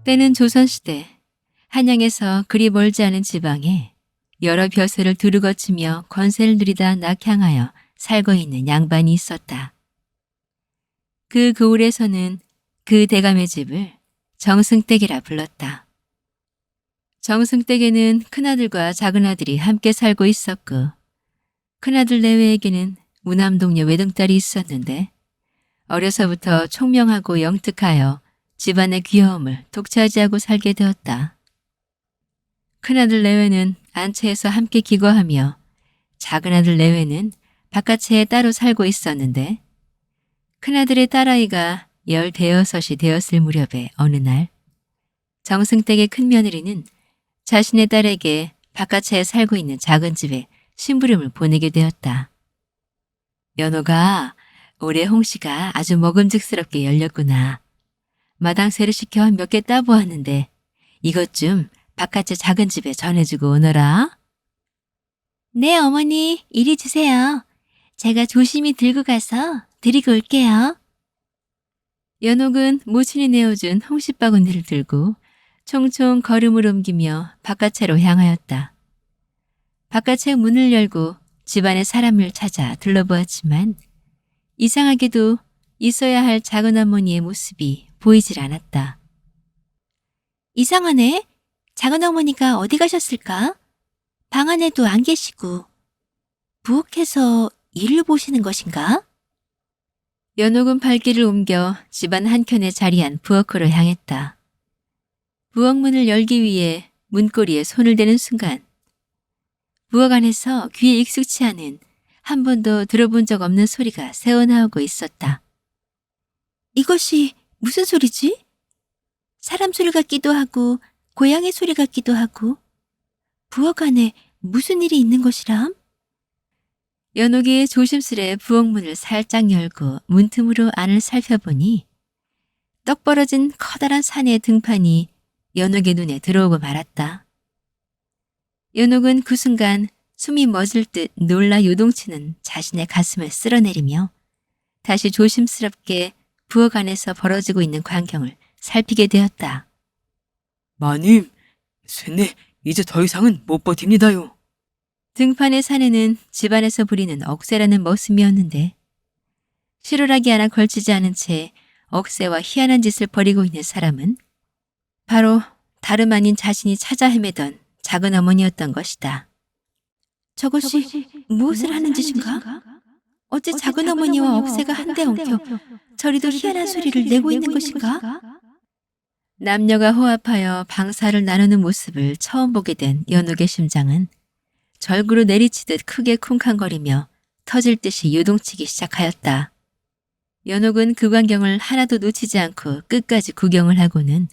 때는 조선시대 한양에서 그리 멀지 않은 지방에 여러 벼슬을 두루거치며 권세를 누리다 낙향하여 살고 있는 양반이 있었다. 그 고을에서는 그 대감의 집을 정승댁이라 불렀다. 정승댁에는 큰아들과 작은아들이 함께 살고 있었고 큰아들 내외에게는 무남동녀 외동딸이 있었는데 어려서부터 총명하고 영특하여 집안의 귀여움을 독차지하고 살게 되었다. 큰아들 내외는 안채에서 함께 기거하며 작은아들 내외는 바깥채에 따로 살고 있었는데 큰아들의 딸아이가 16이 되었을 무렵에 어느 날 정승댁의 큰며느리는 자신의 딸에게 바깥채에 살고 있는 작은 집에 심부름을 보내게 되었다. 연호가 올해 홍시가 아주 먹음직스럽게 열렸구나. 마당쇠를 시켜 몇 개 따보았는데 이것 좀 바깥채 작은 집에 전해주고 오너라. 네, 어머니, 이리 주세요. 제가 조심히 들고 가서 드리고 올게요. 연옥은 모친이 내어준 홍시바구니를 들고 총총 걸음을 옮기며 바깥채로 향하였다. 바깥채 문을 열고 집안의 사람을 찾아 둘러보았지만 이상하게도 있어야 할 작은 어머니의 모습이 보이질 않았다. 이상하네. 작은 어머니가 어디 가셨을까? 방 안에도 안 계시고 부엌에서 일을 보시는 것인가? 연옥은 발길을 옮겨 집안 한켠에 자리한 부엌으로 향했다. 부엌 문을 열기 위해 문고리에 손을 대는 순간 부엌 안에서 귀에 익숙치 않은 한 번도 들어본 적 없는 소리가 새어나오고 있었다. 이것이 무슨 소리지? 사람 소리 같기도 하고 고양이 소리 같기도 하고 부엌 안에 무슨 일이 있는 것이람? 연옥이 조심스레 부엌 문을 살짝 열고 문틈으로 안을 살펴보니 떡 벌어진 커다란 사내의 등판이 연옥의 눈에 들어오고 말았다. 연옥은 그 순간 숨이 멎을 듯 놀라 요동치는 자신의 가슴을 쓸어내리며 다시 조심스럽게 부엌 안에서 벌어지고 있는 광경을 살피게 되었다. 마님, 쇠네 이제 더 이상은 못 버팁니다요. 등판의 사내는 집안에서 부리는 억새라는 머슴이었는데 실오라기 하나 걸치지 않은 채 억새와 희한한 짓을 벌이고 있는 사람은 바로 다름 아닌 자신이 찾아 헤매던 작은 어머니였던 것이다. 저것이 무엇을 하는 짓인가? 어째 작은 어머니와 억새가 한데 엉켜 저리도 희한한 소리를 내고 있는 것인가? 남녀가 호합하여 방사를 나누는 모습을 처음 보게 된 연옥의 심장은 절구로 내리치듯 크게 쿵쾅거리며 터질 듯이 요동치기 시작하였다. 연옥은 그 광경을 하나도 놓치지 않고 끝까지 구경을 하고는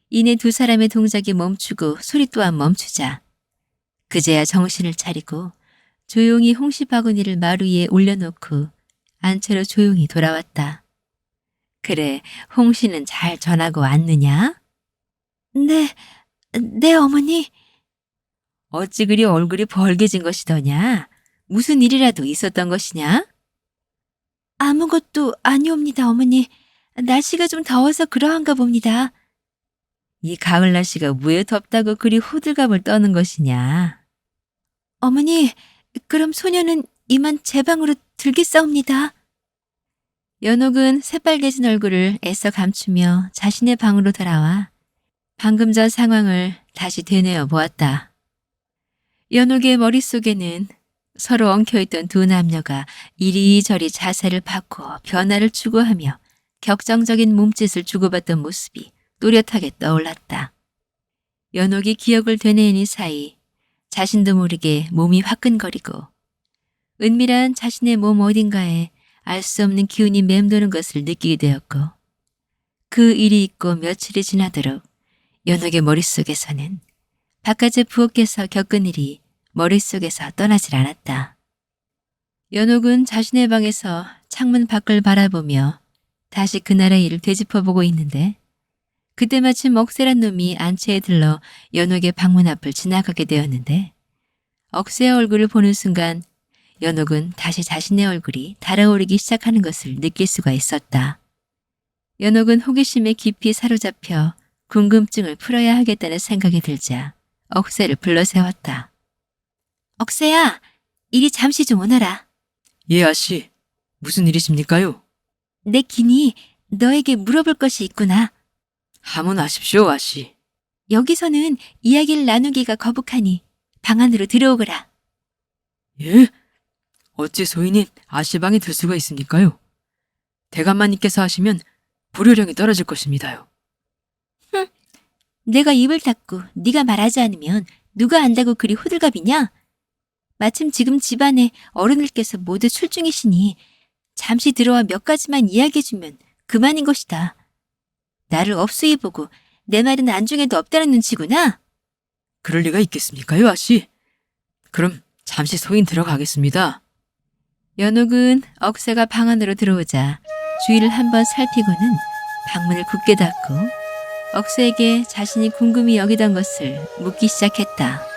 이내 두 사람의 동작이 멈추고 소리 또한 멈추자 그제야 정신을 차리고 조용히 홍시 바구니를 마루 위에 올려놓고 안채로 조용히 돌아왔다. 그래, 홍시는 잘 전하고 왔느냐? 네, 어머니. 어찌 그리 얼굴이 벌개진 것이더냐? 무슨 일이라도 있었던 것이냐? 아무것도 아니옵니다, 어머니. 날씨가 좀 더워서 그러한가 봅니다. 이 가을 날씨가 왜 덥다고 그리 호들갑을 떠는 것이냐? 어머니, 그럼 소녀는 이만 제 방으로 들겠사옵니다. 연옥은 새빨개진 얼굴을 애써 감추며 자신의 방으로 돌아와 방금 전 상황을 다시 되뇌어 보았다. 연옥의 머릿속에는 서로 엉켜있던 두 남녀가 이리저리 자세를 바꿔 변화를 추구하며 격정적인 몸짓을 주고받던 모습이 또렷하게 떠올랐다. 연옥이 기억을 되뇌이니 사이 자신도 모르게 몸이 화끈거리고 은밀한 자신의 몸 어딘가에 알 수 없는 기운이 맴도는 것을 느끼게 되었고 그 일이 있고 며칠이 지나도록 연옥의 머릿속에서는 바깥의 부엌에서 겪은 일이 머릿속에서 떠나질 않았다. 연옥은 자신의 방에서 창문 밖을 바라보며 다시 그날의 일을 되짚어보고 있는데 그때 마침 억새란 놈이 안채에 들러 연옥의 방문 앞을 지나가게 되었는데 억새의 얼굴을 보는 순간 연옥은 다시 자신의 얼굴이 달아오르기 시작하는 것을 느낄 수가 있었다. 연옥은 호기심에 깊이 사로잡혀 궁금증을 풀어야 하겠다는 생각이 들자 억새를 불러 세웠다. 억새야, 이리 잠시 좀 오너라. 예, 아씨. 무슨 일이십니까요? 내 긴이 너에게 물어볼 것이 있구나. 하문 하십시오, 아씨. 여기서는 이야기를 나누기가 거북하니 방 안으로 들어오거라. 예? 어찌 소인이 아씨 방에 들 수가 있습니까요? 대감마님께서 하시면 불효령이 떨어질 것입니다요. 내가 입을 닫고 네가 말하지 않으면 누가 안다고 그리 호들갑이냐? 마침 지금 집안에 어른들께서 모두 출중이시니 잠시 들어와 몇 가지만 이야기해주면 그만인 것이다. 나를 업수히 보고 내 말은 안중에도 없다는 눈치구나? 그럴 리가 있겠습니까요, 아씨? 그럼 잠시 소인 들어가겠습니다. 연옥은 억새가 방 안으로 들어오자 주위를 한번 살피고는 방문을 굳게 닫고 억새에게 자신이 궁금히 여기던 것을 묻기 시작했다.